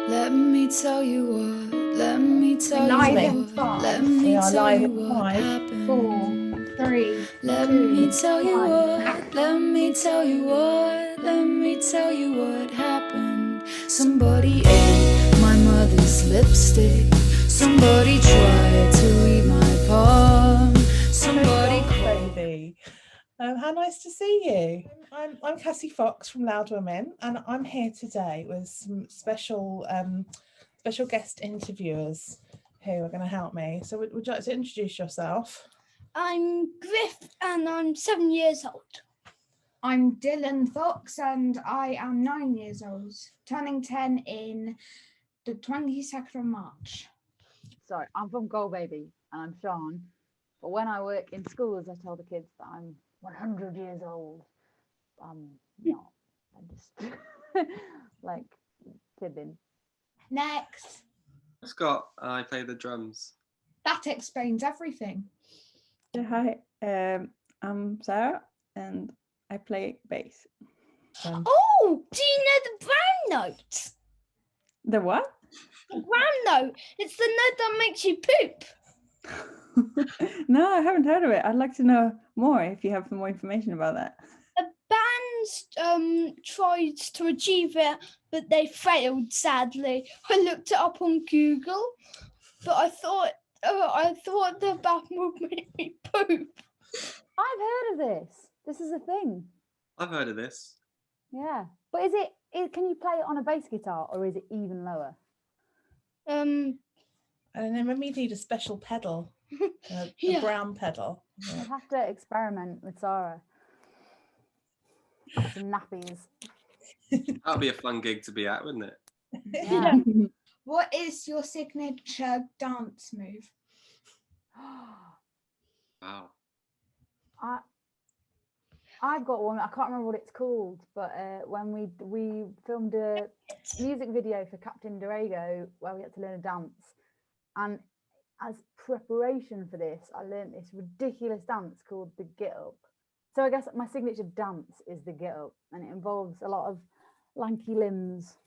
Let me tell you what, let me tell Live you in what, five. let me We are tell live you in what 5, happened. 4, 3, Let 2, me tell you 1. what, let me tell you what, let me tell you what happened. Somebody ate my mother's lipstick. Somebody tried to read my palm. Somebody called. baby. How nice to see you. I'm Cassie Fox from Loud Women, and I'm here today with some special guest interviewers who are going to help me. So would you like to introduce yourself? I'm Griff and I'm 7 years old. I'm Dylan Fox and I am 9 years old, turning 10 in the 22nd of March. Sorry, I'm from Gold Baby and I'm Sean. But when I work in schools, I tell the kids that I'm 100 years old. I'm not. I'm just like fibbing. Next. Scott, I play the drums. That explains everything. Hi, I'm Sarah and I play bass. Oh, do you know the brown note? The what? The brown note. It's the note that makes you poop. No, I haven't heard of it. I'd like to know more if you have some more information about that. The band tried to achieve it, but they failed, sadly. I looked it up on Google, but I thought the band would make me poop. I've heard of this. This is a thing. I've heard of this. Yeah. But is it can you play it on a bass guitar or is it even lower? And then maybe you need a special pedal, a brown pedal. Yeah. I'd have to experiment with Sarah. Some nappies. That'd be a fun gig to be at, wouldn't it? Yeah. What is your signature dance move? Wow. I've got one. I can't remember what it's called, but when we filmed a music video for Captain Dorego where we had to learn a dance, and as preparation for this, I learned this ridiculous dance called the Get Up. So I guess my signature dance is the Get Up, and it involves a lot of lanky limbs.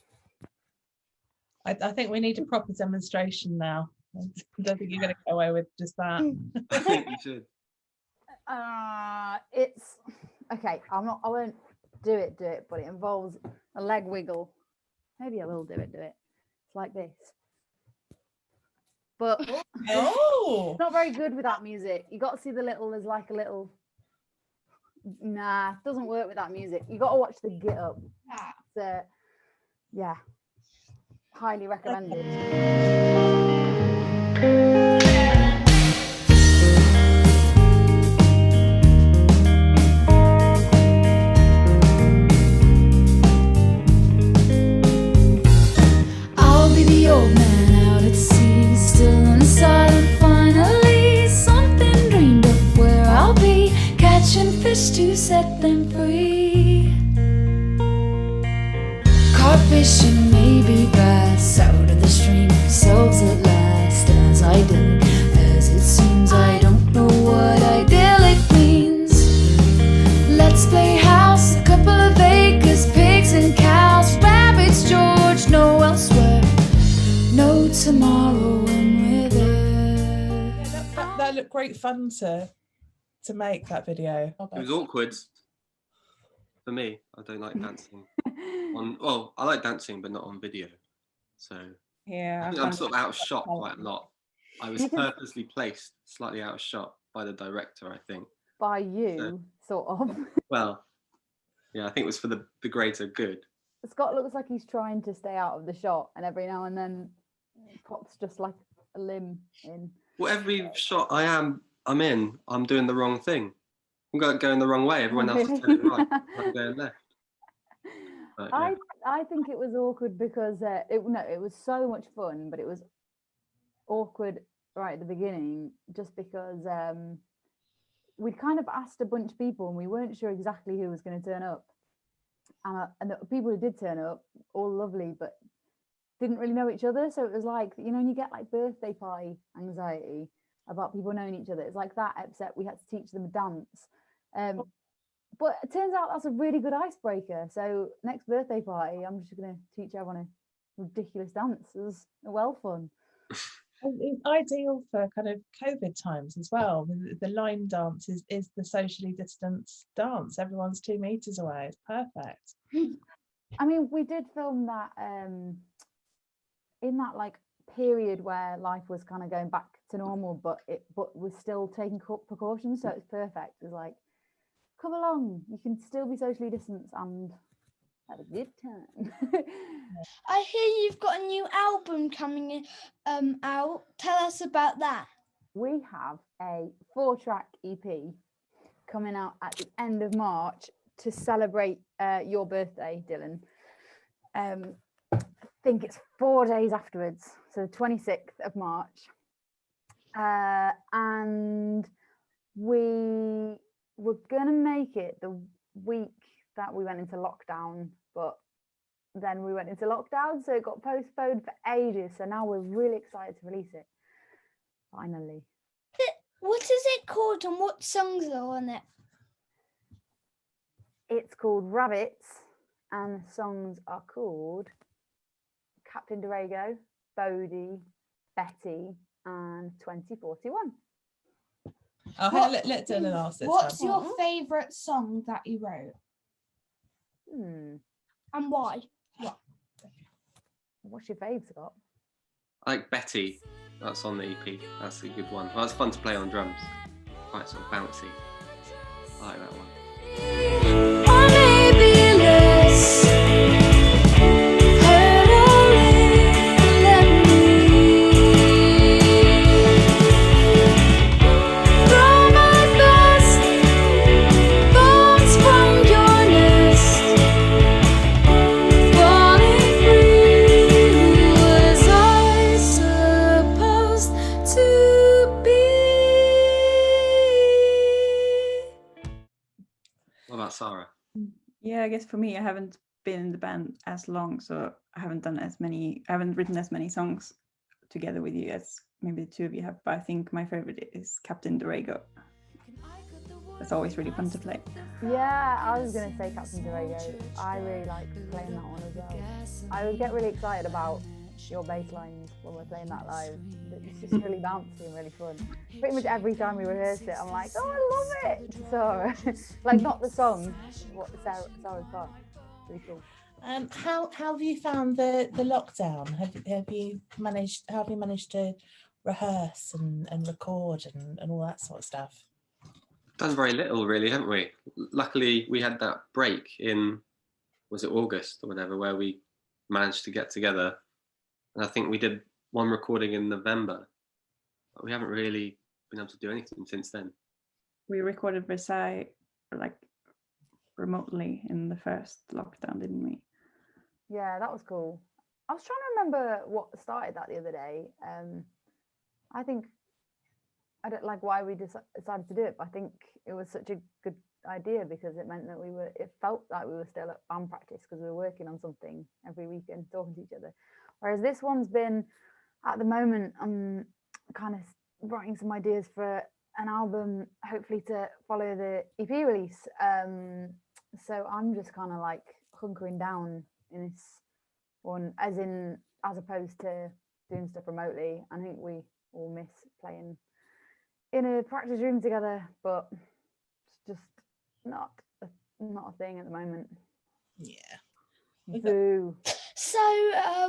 I think we need a proper demonstration now. I don't think you're going to go away with just that. I think you should. It's okay. I won't do it, but it involves a leg wiggle. Maybe I will do it. It's like this. But Oh, it's not very good with that music. You got to see there's like a little. Nah, doesn't work with that music. You got to watch the Get Up. So, yeah, highly recommended. I'll be the old man out at sea, still unsilent finally. Something dreamed of where I'll be, catching fish to set them free. Caught fishing, maybe bass, out of the stream ourselves at last. As I did, as it seems, I don't know what idyllic means. Let's play house, a couple of acres, pigs and cows, rabbits, George, no elsewhere, no tomorrow when we're there. that looked great fun to make that video. It was awkward for me. I don't like dancing. I like dancing, but not on video. So Yeah, I think I'm sort of out of shot quite a lot. I was purposely placed slightly out of shot by the director, I think. By you, sort of. Well, yeah, I think it was for the greater good. Scott looks like he's trying to stay out of the shot, and every now and then pops just like a limb in. Well, every shot I'm in, I'm doing the wrong thing. I'm going the wrong way. Everyone else is turning right. I'm going left. But, yeah. I think it was awkward because it was so much fun, but it was awkward right at the beginning just because we'd kind of asked a bunch of people and we weren't sure exactly who was going to turn up. And the people who did turn up, all lovely, but didn't really know each other. So it was like, and you get like birthday party anxiety about people knowing each other. It's like that, except we had to teach them a dance. But it turns out that's a really good icebreaker. So next birthday party, I'm just going to teach everyone a ridiculous dances. Well fun. It's ideal for kind of COVID times as well. The line dance is the socially distanced dance. Everyone's 2 meters away. It's perfect. I mean, we did film that in that like period where life was kind of going back to normal, but we're still taking precautions, so it's perfect. It's like, come along, you can still be socially distanced and have a good time. I hear you've got a new album coming out. Tell us about that. We have a 4-track EP coming out at the end of March to celebrate your birthday, Dylan. I think it's 4 days afterwards, so the 26th of March. And we were gonna make it the week that we went into lockdown, but then we went into lockdown, so it got postponed for ages. So now we're really excited to release it finally. What is it called and what songs are on it? It's called Rabbits, and the songs are called Captain Dorego, Bodie, Betty, and 2041. Oh, let Dylan ask this What's one. your favourite song that you wrote? And why? What's your fave, Scott? I like Betty. That's on the EP. That's a good one. Well, it's fun to play on drums. Quite sort of bouncy. I like that one. Or maybe less. Hurt a little, let me throw my best bones from your nest. Falling free was I supposed to be? What about Sarah? Yeah, I guess for me, I haven't been in the band as long, so I haven't written as many songs together with you as maybe the two of you have, but I think my favorite is Captain Dorego. It's always really fun to play. Yeah, I was going to say Captain Dorego. I really like playing that one as well. I would get really excited about your bass lines when we're playing that live. It's just really bouncy and really fun. Pretty much every time we rehearse it, I'm like, oh, I love it. So, like, not the song, what Sarah's part. Really cool. How have you found the lockdown? Have you managed to rehearse and record and all that sort of stuff? Done very little, really, haven't we? Luckily, we had that break in, was it August or whatever, where we managed to get together. And I think we did one recording in November, but we haven't really been able to do anything since then. We recorded Versailles like remotely in the first lockdown, didn't we? Yeah, that was cool. I was trying to remember what started that the other day. I think I don't like why we decided to do it, but I think it was such a good idea because it meant that it felt like we were still at band practice because we were working on something every weekend, talking to each other. Whereas this one's been, at the moment, I'm kind of writing some ideas for an album, hopefully to follow the EP release. So I'm just kind of like hunkering down in this one, as opposed to doing stuff remotely. I think we all miss playing in a practice room together, but it's just not a thing at the moment. Yeah. Boo. So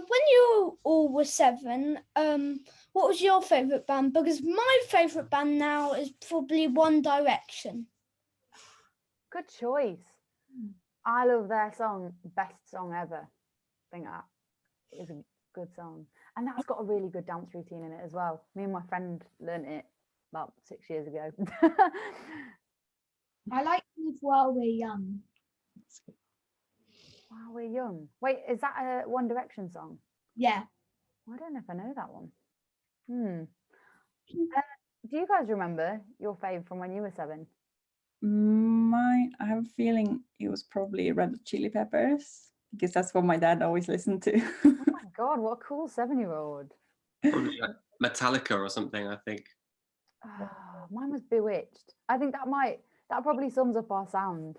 when you all were 7, what was your favourite band? Because my favourite band now is probably One Direction. Good choice. I love their song, Best Song Ever. I think that is a good song. And that's got a really good dance routine in it as well. Me and my friend learnt it about 6 years ago. I like Live While We're Young. While We're Young. Wait, is that a One Direction song? Yeah. I don't know if I know that one. Do you guys remember your fave from when you were 7? Mine, I have a feeling it was probably Red Hot Chili Peppers, because that's what my dad always listened to. Oh my God, what a cool 7-year-old. Probably like Metallica or something, I think. Mine was Bewitched. I think that probably sums up our sound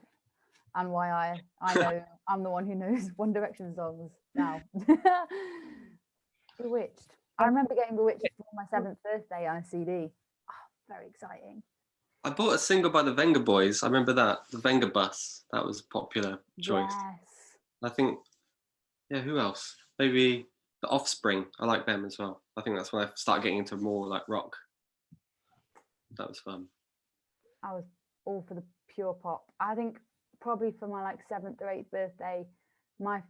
and why I know I'm the one who knows One Direction songs. now. Bewitched. I remember getting Bewitched for my 7th birthday on a CD. Oh, very exciting. I bought a single by the Venga Boys. I remember that. The Venga Bus. That was a popular choice. Yes. I think, yeah, who else? Maybe The Offspring. I like them as well. I think that's when I started getting into more like rock. That was fun. I was all for the pure pop. I think probably for my like 7th or 8th birthday, my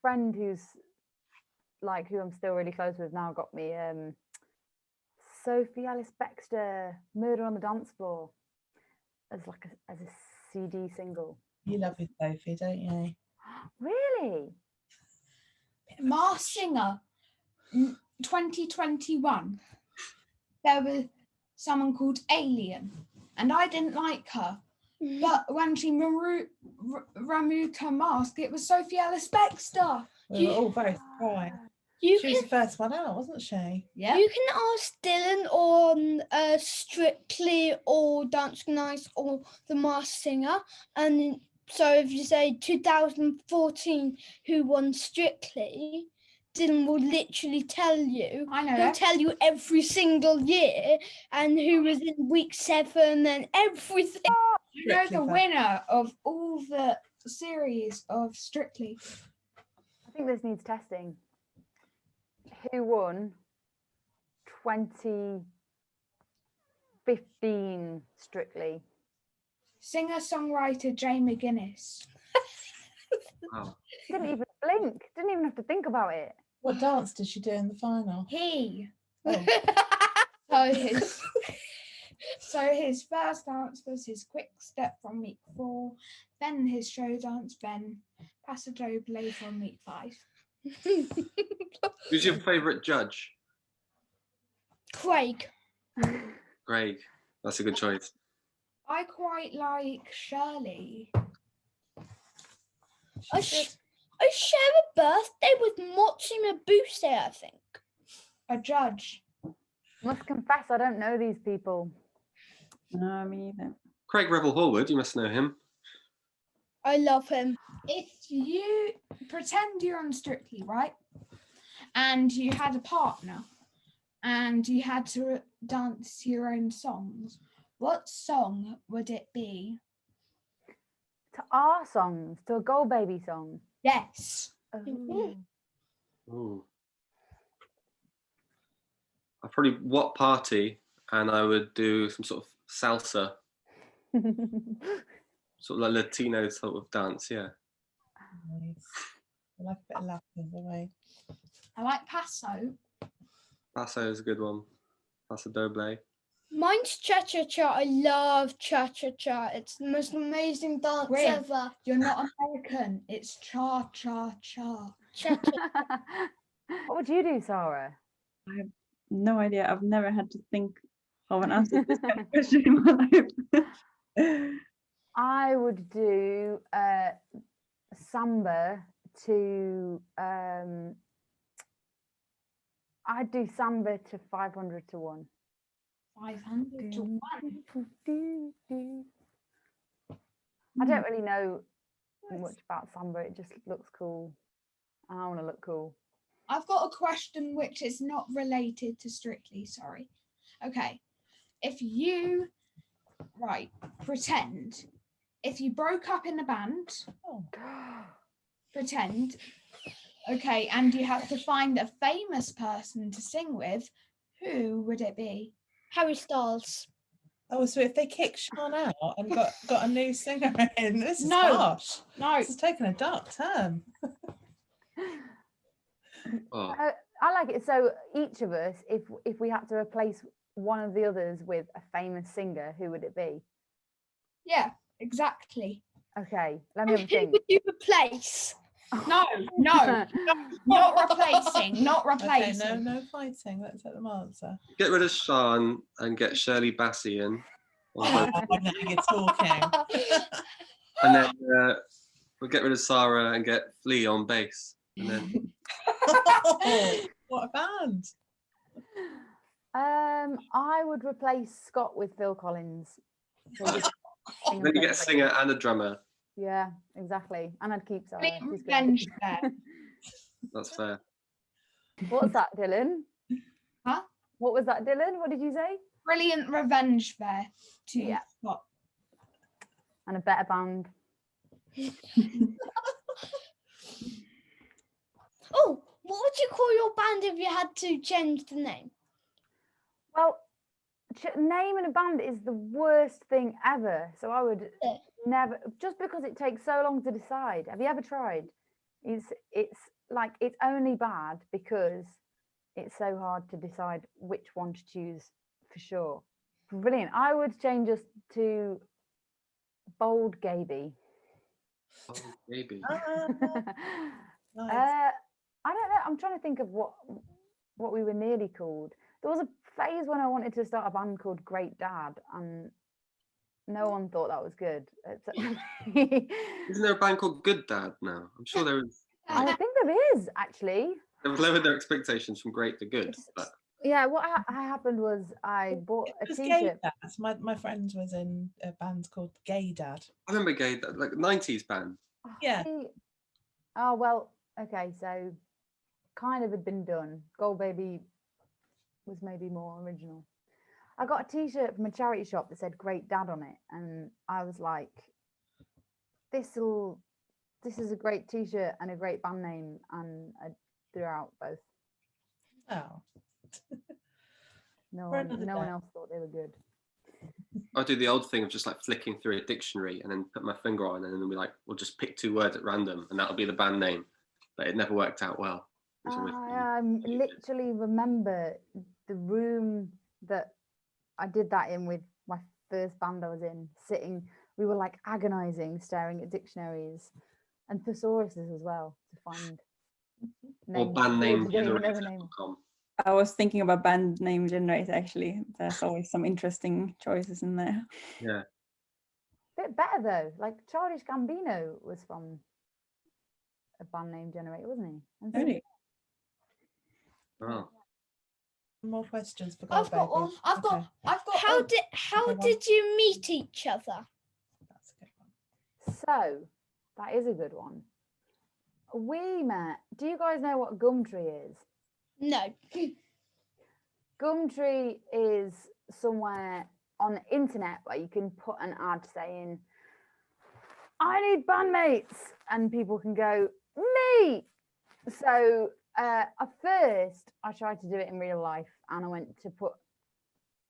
friend who I'm still really close with now got me Sophie Ellis Bextor, Murder on the Dance Floor, as a CD single. You love your Sophie, don't you? Really? Masked Singer 2021. There was someone called Alien, and I didn't like her. But when she removed her mask, it was Sophie Ellis Bextor. We were all very surprised. You She was can the first one out, wasn't she? Yeah. you can ask Dylan on Strictly or Dancing Nice or The Masked Singer, and so if you say 2014 who won Strictly, Dylan will literally tell you. I know He'll that. tell you every single year and who was in week 7 and everything. I know Strictly the fan. winner of all the series of Strictly. I think this needs testing. Who won 2015 Strictly? Singer-songwriter Jay McGuinness. Wow. Didn't even blink. Didn't even have to think about it. What dance did she do in the final? He. Oh. So his first dance was his quick step from week 4, then his show dance, then Paso Doble from week 5. Who's your favourite judge? Craig. Greg. That's a good choice. I quite like Shirley. I share a birthday with Mochi Mabuse, I think. A judge. Must confess, I don't know these people. No, me either. Craig Revel Horwood, you must know him. I love him. If you pretend you're on Strictly, right? And you had a partner and you had to dance your own songs, what song would it be? To our songs, to a Gold Baby song. Yes. Oh. Ooh. I'd probably What Party, and I would do some sort of salsa, sort of like Latino sort of dance, yeah. Nice. I like a bit of Latin, don't I? I like Paso. Paso is a good one. Paso Doble. Mine's cha-cha-cha. I love cha-cha-cha. It's the most amazing dance Great. ever. You're not American. It's cha-cha-cha. Cha-cha. What would you do, Sarah? No idea. I've never had to think of an answer to this kind of question in my life. I would do samba to I'd do samba to 500 to 1. 500 to 1. I don't really know much about samba. It just looks cool. I want to look cool. I've got a question which is not related to Strictly, sorry. Okay. If you, pretend, if you broke up in a band, pretend, okay, and you have to find a famous person to sing with, who would it be? Harry Styles. Oh, so if they kick Sean out and got a new singer in, this is No. harsh. No. This is taking a dark turn. Oh, I like it. So each of us, if we had to replace one of the others with a famous singer, who would it be? Yeah, exactly. Okay, let me have a And who think. would you replace? No, not replacing, not Okay, replacing. no fighting. Let's let them answer. get rid of Sean and get Shirley Bassey in. Or Oh, now you're talking. and then we'll get rid of Sarah and get Flea on bass. And then What a band. I would replace Scott with Phil Collins. So just sing then you get a the- singer and a drummer. Yeah, exactly. And I'd keep Sarah. Complete She's good. revenge there. That's fair. What's that, Dylan? Huh? What was that, Dylan? What did you say? Brilliant revenge fair to Yeah. spot. And a better band. Oh, what would you call your band if you had to change the name? Well, naming a band is the worst thing ever. So I would Yeah. never, just because it takes so long to decide. Have you ever tried? It's like it's only bad because it's so hard to decide which one to choose for sure. Brilliant. I would change us to Bold Gaby. Oh, maybe. Nice. I don't know. I'm trying to think of what we were nearly called. There was a phase when I wanted to start a band called Great Dad, and no one thought that was good. Isn't there a band called Good Dad now? I'm sure there is. I think there is actually. They've lowered their expectations from great to good. But Yeah, what happened was I bought a It was Gay t-shirt. Dad. My friend was in a band called Gay Dad. I remember Gay Dad, like 90s band. Yeah. Oh well, okay, so kind of had been done. Gold Baby was maybe more original. I got a t-shirt from a charity shop that said Great Dad on it, and I was like, this is a great t-shirt and a great band name, and I threw out both. Oh. No For one another day. else thought they were good. I do the old thing of just like flicking through a dictionary and then put my finger on, and then we'll just pick 2 words at random, and that'll be the band name. But it never worked out well. I literally remember the room that I did that in with my first band I was in, sitting, we were like agonizing, staring at dictionaries and thesauruses as well to find Or names. band name Words you don't even know the name. generator.com. I was thinking about band name generator actually. There's always some interesting choices in there. Yeah. Bit better though. Like Childish Gambino was from a band name generator, wasn't he? And so- Really? Oh. More questions for I've Gold got Baby. one. I've got. Okay, How a- how okay, did you meet each other? that's a good one. So that is a good one. We met. Do you guys know what Gumtree is? No. Gumtree is somewhere on the internet where you can put an ad saying, I need bandmates, and people can go, me. So at first I tried to do it in real life, and I went to put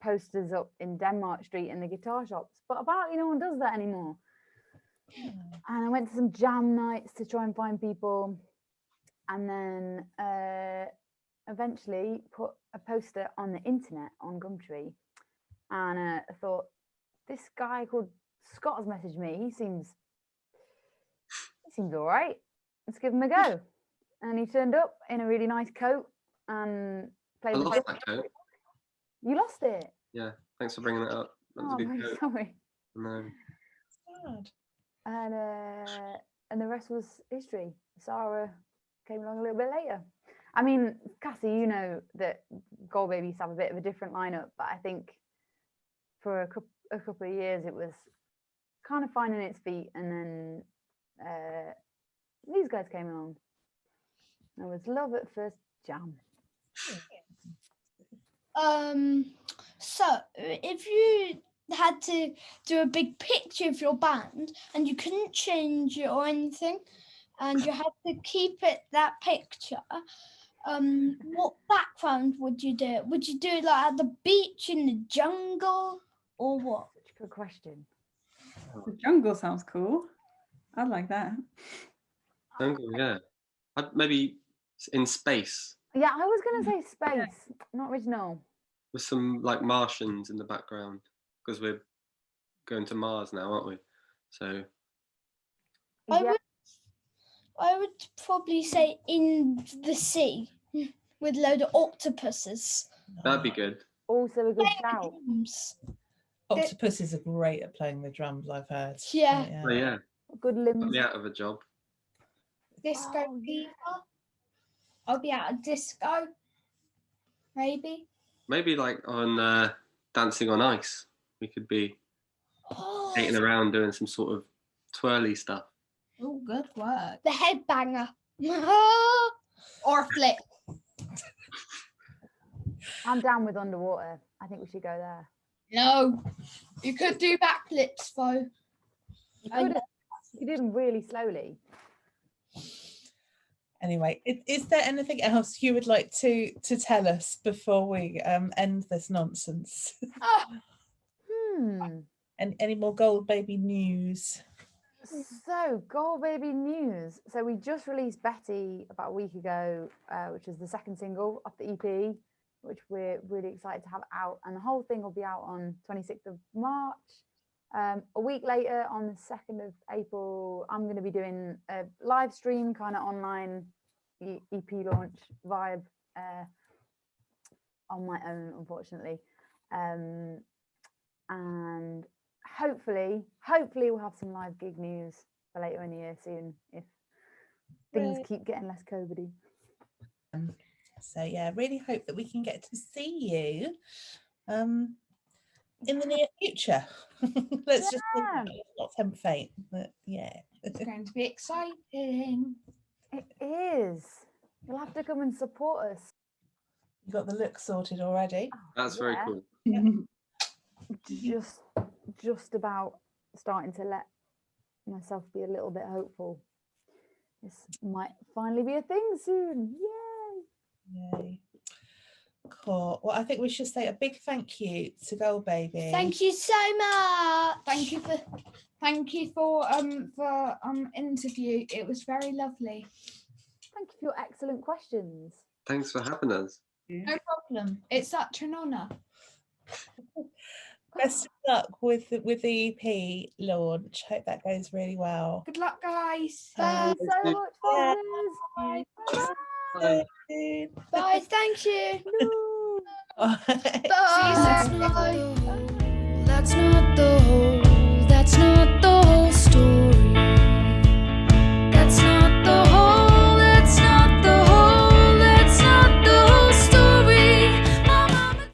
posters up in Denmark Street in the guitar shops, but apparently no one does that anymore. And I went to some jam nights to try and find people, and then eventually put a poster on the internet on Gumtree, and I thought, this guy called Scott has messaged me. He seems all right. Let's give him a go. And he turned up in a really nice coat and played I the lost drum. that coat. You lost it. Yeah. Thanks for bringing that up. That was Oh, a good I'm really coat. sorry. No. Sad. And the rest was history. Sarah came along a little bit later. I mean, Cassie, you know that Gold Baby used to have a bit of a different lineup, but I think for a couple of years it was kind of finding its feet, and then these guys came along. It was love at first jam. So if you had to do a big picture of your band and you couldn't change it or anything, and you had to keep it that picture, what background would you do? Would you do it like at the beach, in the jungle, or what? Such a good question. The jungle sounds cool. I'd like that. Jungle, yeah. Maybe in space Yeah, I was going to say space, not original. with some like Martians in the background, because we're going to Mars now, aren't we? So I would probably say in the sea with a load of octopuses. that'd be good. Also a good shout. Drums. Octopuses are great at playing the drums, I've heard. Yeah. Oh yeah. Good Put limbs. me out of a job. Disco Oh, Fever. I'll be out of disco. Maybe. Maybe like on Dancing on Ice, we could be Oh, skating around doing some sort of twirly stuff. Oh, good work. the headbanger. or flip. I'm down with underwater. I think we should go there. No, you could do backflips though. You could do them really slowly. Anyway, is there anything else you would like to tell us before we end this nonsense? And any more Gold Baby news? So, Gold Baby news. So we just released Betty about a week ago, which is the second single off the EP, which we're really excited to have out. And the whole thing will be out on 26th of March. A week later, on the 2nd of April, I'm going to be doing a live stream kind of online EP launch vibe on my own, unfortunately. And hopefully we'll have some live gig news for later in the year soon if things keep getting less COVID-y. So yeah, really hope that we can get to see you in the near future. Let's just not tempt fate, but yeah. It's going to be exciting. It is. You'll have to come and support us. You got the look sorted already? That's very cool. Just about starting to let myself be a little bit hopeful. This might finally be a thing soon. Yay. Cool. Well, I think we should say a big thank you to Gold Baby. Thank you so much. Thank you for interview. It was very lovely. Thank you for your excellent questions. Thanks for having us. No problem. It's such an honour. Best of luck with the EP launch. Hope that goes really well. Good luck, guys. Thank you so much, Yeah. Bye. Bye. Bye. Thank you. No. Bye. That's not the